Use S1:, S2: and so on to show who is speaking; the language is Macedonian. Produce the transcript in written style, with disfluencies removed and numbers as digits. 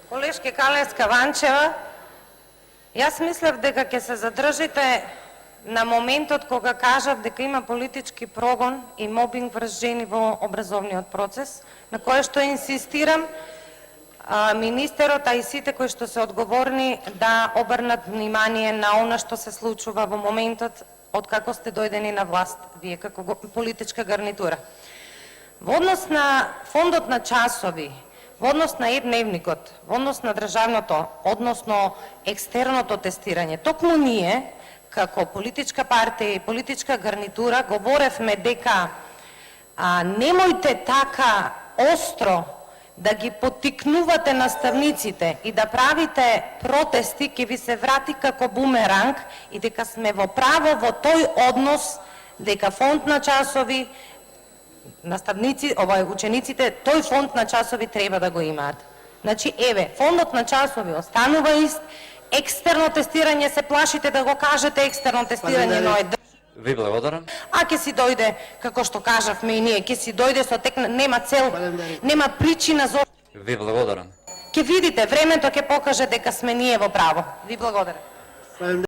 S1: Колешке Калеска Ванчева, јас мислев дека ќе се задржите на моментот кога кажав дека има политички прогон и мобинг врз жени во образовниот процес, на кое што инсистирам министерот, а и сите кои што се одговорни да обрнат внимание на она што се случува во моментот од како сте дојдени на власт, вие како политичка гарнитура. Во однос на фондот на часови, во однос на едневникот, во однос на државното, односно екстерното тестирање, токму ние, како политичка партија и политичка гарнитура, говоревме дека немојте така остро да ги поттикнувате наставниците и да правите протести, ќе ви се врати како бумеранг и дека сме во право во тој однос дека фонд на часови, наставници, учениците, тој фонд на часови треба да го имаат. Значи, еве, фондот на часови останува ист, екстерно тестирање се плашите да го кажете, екстерно тестирање, но е
S2: Ви благодарам.
S1: А ќе си дојде, како што кажавме и ние, ќе си дојде со тек, нема цел, нема причина за...
S2: Ви благодарам.
S1: Ќе видите, времето ќе покаже дека сме ние во право. Ви благодарам.